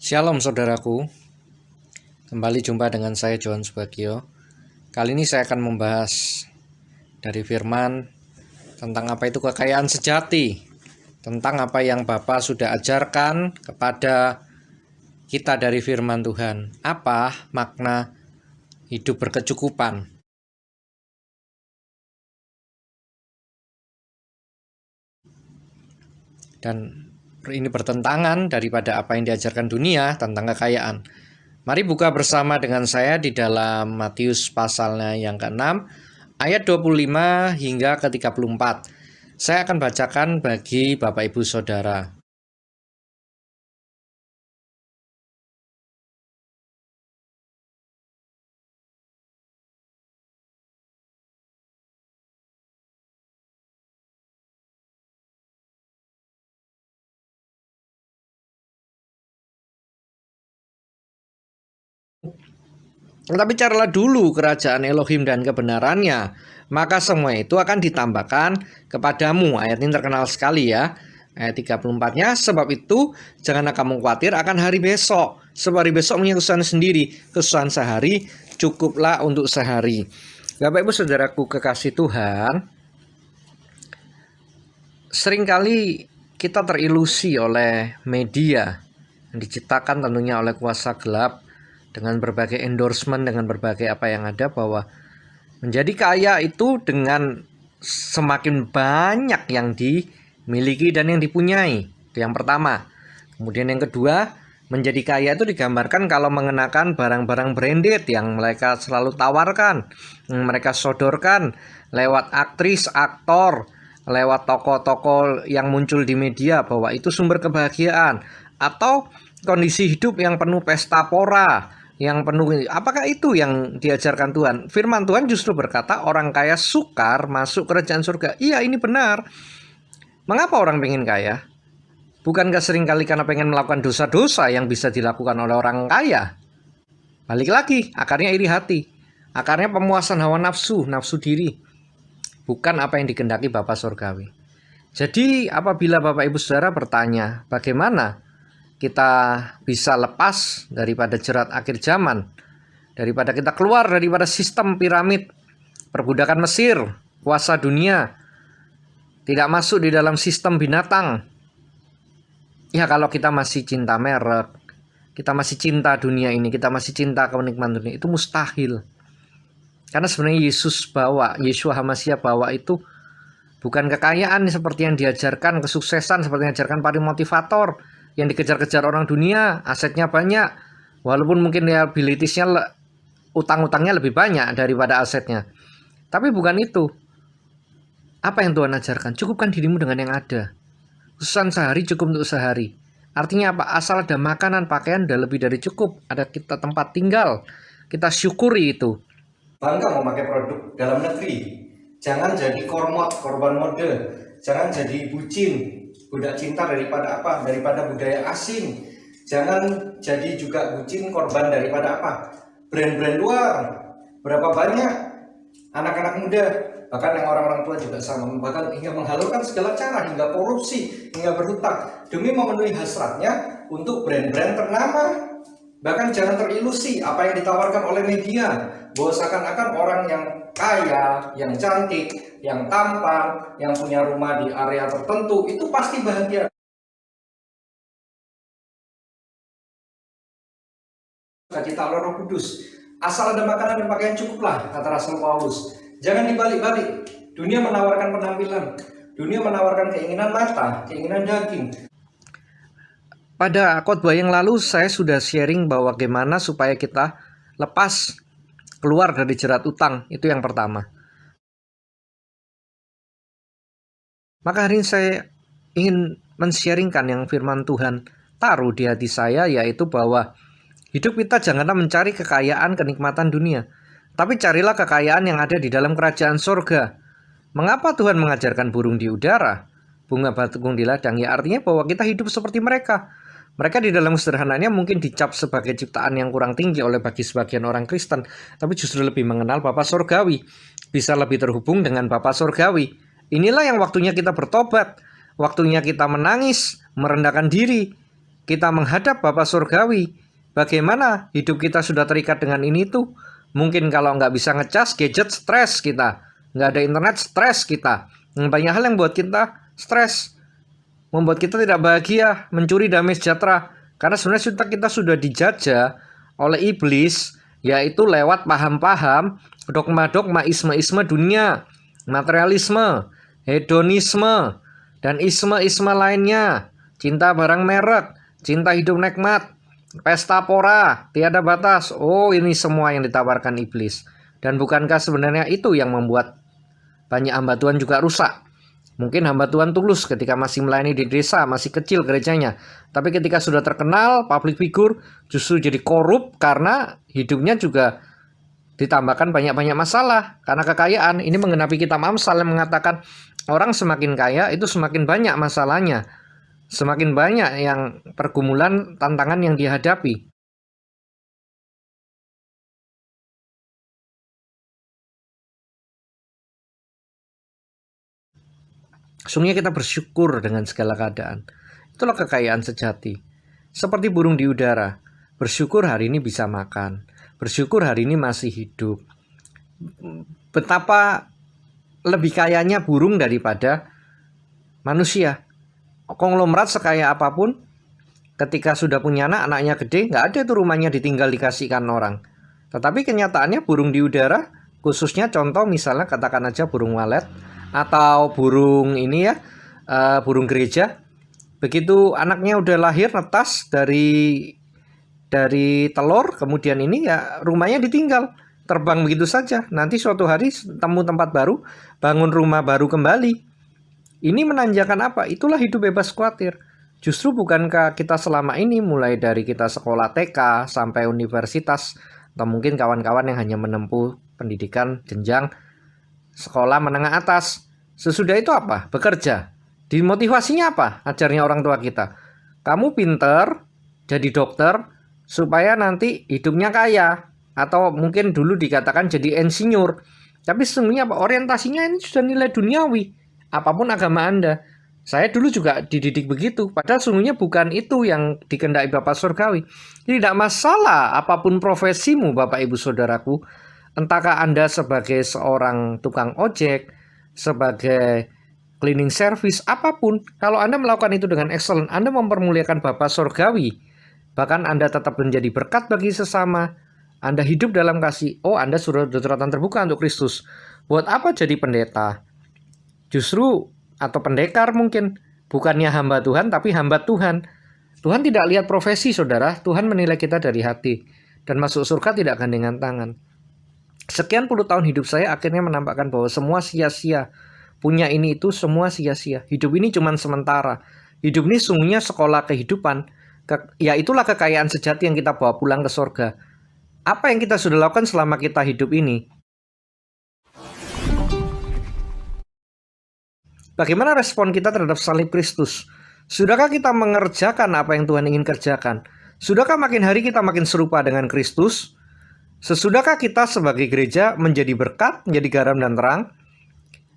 Shalom saudaraku, kembali jumpa dengan saya Johan Subagio. Kali ini saya akan membahas dari firman tentang apa itu kekayaan sejati, tentang apa yang Bapa sudah ajarkan kepada kita dari firman Tuhan. Apa makna hidup berkecukupan? Dan ini bertentangan daripada apa yang diajarkan dunia tentang kekayaan. Mari buka bersama dengan saya di dalam Matius pasalnya yang ke-6 ayat 25 hingga ke-34. Saya akan bacakan bagi Bapak Ibu Saudara. Tetapi carilah dulu kerajaan Elohim dan kebenarannya, maka semua itu akan ditambahkan kepadamu. Ayat ini terkenal sekali ya. Ayat 34-nya, sebab itu janganlah kamu khawatir akan hari besok. Sebab hari besok punya kesusahan sendiri. Kesusahan sehari cukuplah untuk sehari. Bapak Ibu Saudaraku kekasih Tuhan, seringkali kita terilusi oleh media yang diciptakan tentunya oleh kuasa gelap, dengan berbagai endorsement, dengan berbagai apa yang ada, bahwa menjadi kaya itu dengan semakin banyak yang dimiliki dan yang dipunyai. Itu yang pertama. Kemudian yang kedua, menjadi kaya itu digambarkan kalau mengenakan barang-barang branded yang mereka selalu tawarkan, yang mereka sodorkan lewat aktris, aktor, lewat tokoh-tokoh yang muncul di media, bahwa itu sumber kebahagiaan. Atau kondisi hidup yang penuh pesta pora, yang penuh. Apakah itu yang diajarkan Tuhan? Firman Tuhan justru berkata orang kaya sukar masuk kerajaan surga. Iya, ini benar. Mengapa orang pengen kaya? Bukankah seringkali karena pengen melakukan dosa-dosa yang bisa dilakukan oleh orang kaya? Balik lagi, akarnya iri hati, akarnya pemuasan hawa nafsu, nafsu diri, bukan apa yang dikehendaki Bapa Surgawi. Jadi apabila Bapak Ibu Saudara bertanya, bagaimana kita bisa lepas daripada jerat akhir zaman, daripada kita keluar daripada sistem piramid perbudakan Mesir, kuasa dunia, tidak masuk di dalam sistem binatang. Ya, kalau kita masih cinta merek, kita masih cinta dunia ini, kita masih cinta kenikmatan dunia, itu mustahil. Karena sebenarnya Yeshua HaMashiach bawa itu bukan kekayaan seperti yang diajarkan, kesuksesan seperti yang diajarkan para motivator, yang dikejar-kejar orang dunia, asetnya banyak, walaupun mungkin liabilitiesnya, utang-utangnya lebih banyak daripada asetnya. Tapi bukan itu. Apa yang Tuhan ajarkan? Cukupkan dirimu dengan yang ada. Kesusahan sehari cukup untuk sehari. Artinya apa? Asal ada makanan, pakaian, udah lebih dari cukup. Ada kita tempat tinggal, kita syukuri itu. Bangga memakai produk dalam negeri. Jangan jadi korban mode. Jangan jadi bucin, budak cinta daripada apa? Daripada budaya asing. Jangan jadi juga bucin, korban daripada apa? Brand-brand luar. Berapa banyak anak-anak muda, bahkan yang orang-orang tua juga sama, bahkan hingga menghalalkan segala cara, hingga korupsi, hingga berhutang demi memenuhi hasratnya untuk brand-brand ternama. Bahkan jangan terilusi apa yang ditawarkan oleh media, bahwa seakan-akan orang yang kaya, yang cantik, yang tampan, yang punya rumah di area tertentu itu pasti bahagia. Cita oleh Roh Kudus, asal ada makanan dan pakaian cukuplah, kata Rasul Paulus. Jangan dibalik-balik. Dunia menawarkan penampilan, dunia menawarkan keinginan mata, keinginan daging. Pada khotbah yang lalu saya sudah sharing bahwa bagaimana supaya kita lepas, keluar dari jerat utang. Itu yang pertama. Maka hari ini saya ingin men-sharingkan yang firman Tuhan taruh di hati saya, yaitu bahwa hidup kita janganlah mencari kekayaan, kenikmatan dunia, tapi carilah kekayaan yang ada di dalam kerajaan surga. Mengapa Tuhan mengajarkan burung di udara, bunga bakung di ladang? Ya, artinya bahwa kita hidup seperti mereka. Mereka di dalam sederhananya mungkin dicap sebagai ciptaan yang kurang tinggi oleh bagi sebagian orang Kristen, tapi justru lebih mengenal Bapa Surgawi, bisa lebih terhubung dengan Bapa Surgawi. Inilah yang waktunya kita bertobat, waktunya kita menangis, merendahkan diri, kita menghadap Bapa Surgawi, bagaimana hidup kita sudah terikat dengan ini tuh. Mungkin kalau nggak bisa ngecas gadget, stres kita. Nggak ada internet, stres kita. Banyak hal yang buat kita stres, membuat kita tidak bahagia, mencuri damai sejahtera. Karena sebenarnya kita sudah dijajah oleh iblis, yaitu lewat paham-paham, dogma-dogma, isme-isme dunia, materialisme, hedonisme, dan isme-isme lainnya. Cinta barang merek, cinta hidup nikmat, pesta pora, tiada batas. Oh, ini semua yang ditawarkan iblis. Dan bukankah sebenarnya itu yang membuat banyak hamba Tuhan juga rusak? Mungkin hamba Tuhan tulus ketika masih melayani di desa, masih kecil gerejanya. Tapi ketika sudah terkenal, public figure, justru jadi korup karena hidupnya juga ditambahkan banyak-banyak masalah. Karena kekayaan, ini menggenapi kitab Amsal yang mengatakan orang semakin kaya itu semakin banyak masalahnya. Semakin banyak yang pergumulan, tantangan yang dihadapi. Sungguhnya kita bersyukur dengan segala keadaan. Itulah kekayaan sejati. Seperti burung di udara. Bersyukur hari ini bisa makan. Bersyukur hari ini masih hidup. Betapa lebih kayanya burung daripada manusia. Konglomerat sekaya apapun, ketika sudah punya anak, anaknya gede, nggak ada itu rumahnya ditinggal dikasihkan orang. Tetapi kenyataannya burung di udara, khususnya contoh misalnya katakan aja burung walet, atau burung ini ya, burung gereja. Begitu anaknya udah lahir netas dari telur, kemudian ini ya rumahnya ditinggal, terbang begitu saja. Nanti suatu hari temu tempat baru, bangun rumah baru kembali. Ini menandakan apa? Itulah hidup bebas khawatir. Justru bukankah kita selama ini mulai dari kita sekolah TK sampai universitas, atau mungkin kawan-kawan yang hanya menempuh pendidikan jenjang sekolah menengah atas, sesudah itu apa? Bekerja. Dimotivasinya apa? Ajarnya orang tua kita. Kamu pinter, jadi dokter, supaya nanti hidupnya kaya. Atau mungkin dulu dikatakan jadi insinyur. Tapi sesungguhnya apa? Orientasinya ini sudah nilai duniawi. Apapun agama Anda. Saya dulu juga dididik begitu. Padahal sesungguhnya bukan itu yang dikehendaki Bapak Surgawi. Tidak masalah apapun profesimu Bapak Ibu Saudaraku. Entahkah Anda sebagai seorang tukang ojek, sebagai cleaning service, apapun. Kalau Anda melakukan itu dengan excellent, Anda mempermuliakan Bapa Surgawi. Bahkan Anda tetap menjadi berkat bagi sesama. Anda hidup dalam kasih. Oh, Anda sudah suratan terbuka untuk Kristus. Buat apa jadi pendeta? Justru, atau pendekar mungkin. Bukannya hamba Tuhan, tapi hamba Tuhan. Tuhan tidak lihat profesi, saudara. Tuhan menilai kita dari hati. Dan masuk surga tidak gandengan tangan. Sekian puluh tahun hidup saya akhirnya menampakkan bahwa semua sia-sia. Punya ini itu semua sia-sia. Hidup ini cuma sementara. Hidup ini sungguhnya sekolah kehidupan. Ya itulah kekayaan sejati yang kita bawa pulang ke surga. Apa yang kita sudah lakukan selama kita hidup ini? Bagaimana respon kita terhadap salib Kristus? Sudahkah kita mengerjakan apa yang Tuhan ingin kerjakan? Sudahkah makin hari kita makin serupa dengan Kristus? Sesudahkah kita sebagai gereja menjadi berkat, menjadi garam dan terang?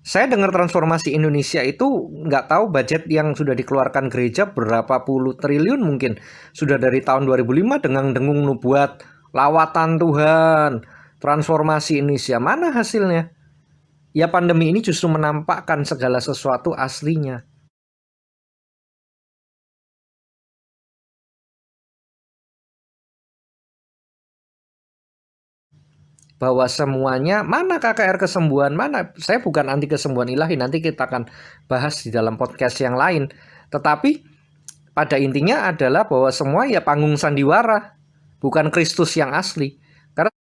Saya dengar transformasi Indonesia itu nggak tahu budget yang sudah dikeluarkan gereja berapa puluh triliun mungkin. Sudah dari tahun 2005 dengan dengung nubuat, lawatan Tuhan, transformasi Indonesia. Mana hasilnya? Ya pandemi ini justru menampakkan segala sesuatu aslinya. Bahwa semuanya, mana KKR kesembuhan, mana, saya bukan anti kesembuhan ilahi, nanti kita akan bahas di dalam podcast yang lain. Tetapi pada intinya adalah bahwa semua ya panggung sandiwara, bukan Kristus yang asli. Karena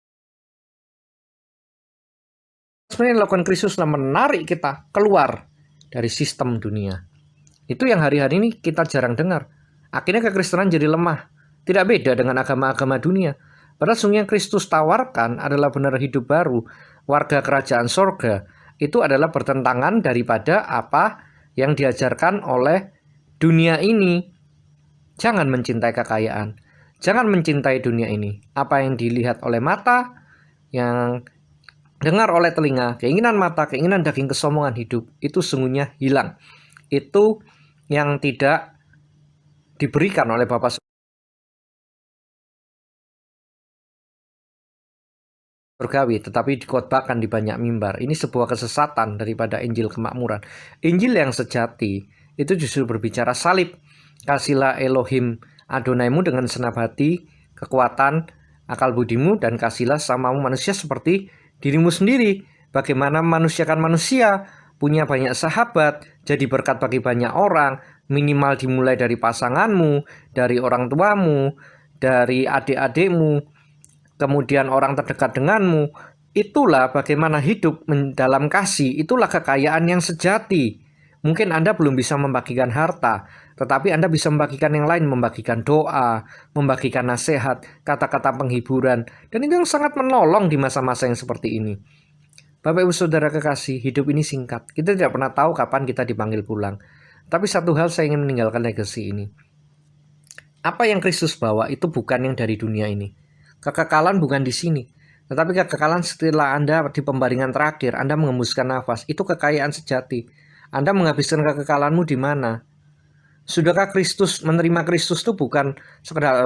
sebenarnya yang dilakukan Kristus adalah menarik kita keluar dari sistem dunia. Itu yang hari-hari ini kita jarang dengar. Akhirnya kekristenan jadi lemah. Tidak beda dengan agama-agama dunia. Padahal sungguh yang Kristus tawarkan adalah benar hidup baru. Warga kerajaan sorga. Itu adalah bertentangan daripada apa yang diajarkan oleh dunia ini. Jangan mencintai kekayaan. Jangan mencintai dunia ini. Apa yang dilihat oleh mata, yang dengar oleh telinga, keinginan mata, keinginan daging, kesombongan hidup, itu sungguhnya hilang. Itu yang tidak diberikan oleh Bapa surgawi, tetapi dikhotbahkan di banyak mimbar. Ini sebuah kesesatan daripada Injil kemakmuran. Injil yang sejati itu justru berbicara salib. Kasihlah Elohim Adonaimu dengan senap hati, kekuatan, akal budimu, dan kasihlah samamu manusia seperti dirimu sendiri. Bagaimana manusiakan manusia, punya banyak sahabat, jadi berkat bagi banyak orang, minimal dimulai dari pasanganmu, dari orang tuamu, dari adik-adikmu, kemudian orang terdekat denganmu. Itulah bagaimana hidup dalam kasih, itulah kekayaan yang sejati. Mungkin Anda belum bisa membagikan harta, tetapi Anda bisa membagikan yang lain, membagikan doa, membagikan nasihat, kata-kata penghiburan, dan itu yang sangat menolong di masa-masa yang seperti ini. Bapak Ibu Saudara kekasih, hidup ini singkat. Kita tidak pernah tahu kapan kita dipanggil pulang. Tapi satu hal saya ingin meninggalkan legacy ini. Apa yang Kristus bawa itu bukan yang dari dunia ini. Kekekalan bukan di sini. Tetapi kekekalan setelah Anda di pembaringan terakhir, Anda mengembuskan nafas, itu kekayaan sejati. Anda menghabiskan kekekalanmu di mana? Sudahkah Kristus, menerima Kristus itu bukan sekedar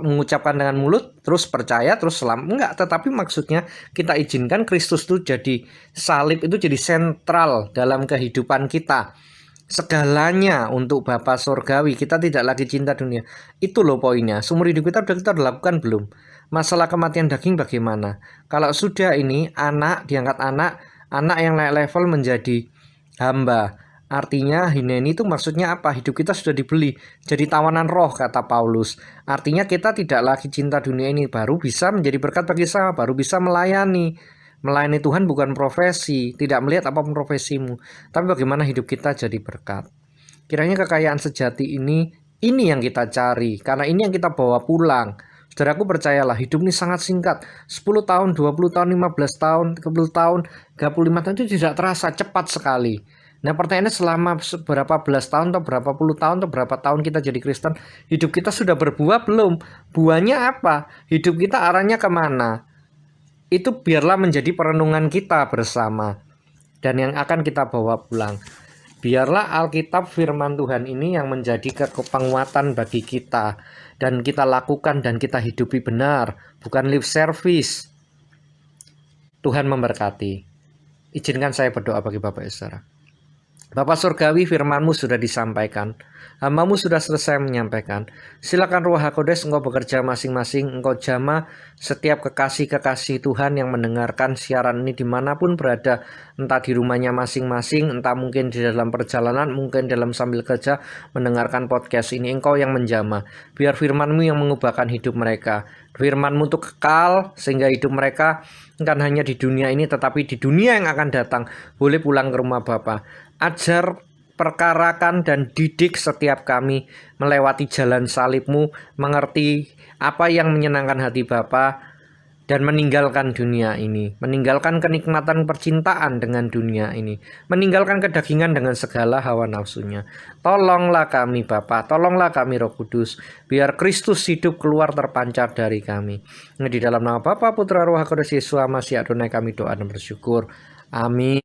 mengucapkan dengan mulut, terus percaya, terus selamat. Enggak, tetapi maksudnya kita izinkan Kristus itu jadi salib, itu jadi sentral dalam kehidupan kita. Segalanya untuk Bapa Surgawi, kita tidak lagi cinta dunia. Itu loh poinnya. Seumur hidup kita udah lakukan belum? Masalah kematian daging bagaimana? Kalau sudah ini anak diangkat anak yang naik level menjadi hamba. Artinya hineni itu maksudnya apa? Hidup kita sudah dibeli jadi tawanan roh, kata Paulus. Artinya kita tidak lagi cinta dunia ini, baru bisa menjadi berkat bagi sama, baru bisa melayani. Melayani Tuhan bukan profesi, tidak melihat apapun profesimu, tapi bagaimana hidup kita jadi berkat. Kiranya kekayaan sejati ini yang kita cari, karena ini yang kita bawa pulang. Saudaraku percayalah, hidup ini sangat singkat. 10 tahun, 20 tahun, 15 tahun, 30 tahun, 35 tahun itu tidak terasa, cepat sekali. Nah pertanyaannya, selama berapa belas tahun atau berapa puluh tahun atau berapa tahun kita jadi Kristen, hidup kita sudah berbuah belum? Buahnya apa? Hidup kita arahnya kemana? Itu biarlah menjadi perenungan kita bersama dan yang akan kita bawa pulang. Biarlah Alkitab firman Tuhan ini yang menjadi penguatan bagi kita, dan kita lakukan dan kita hidupi benar, bukan lip service. Tuhan memberkati. Izinkan saya berdoa bagi Bapak Ibu Saudara. Bapa Surgawi, firman-Mu sudah disampaikan. Hamba-Mu sudah selesai menyampaikan. Silakan Ruh HaKodes Engkau bekerja masing-masing. Engkau jamah setiap kekasih-kekasih Tuhan yang mendengarkan siaran ini dimanapun berada. Entah di rumahnya masing-masing, entah mungkin di dalam perjalanan, mungkin dalam sambil kerja mendengarkan podcast ini. Engkau yang menjamah. Biar firman-Mu yang mengubahkan hidup mereka. Firman-Mu itu kekal sehingga hidup mereka bukan hanya di dunia ini, tetapi di dunia yang akan datang boleh pulang ke rumah Bapa. Ajar, perkarakan, dan didik setiap kami melewati jalan salib-Mu, mengerti apa yang menyenangkan hati Bapa, dan meninggalkan dunia ini, meninggalkan kenikmatan percintaan dengan dunia ini, meninggalkan kedagingan dengan segala hawa nafsunya. Tolonglah kami Bapa, tolonglah kami Roh Kudus, biar Kristus hidup keluar terpancar dari kami. Di dalam nama Bapa, Putra, Roh Kudus, Yesus Masih Adonai kami doa dan bersyukur. Amin.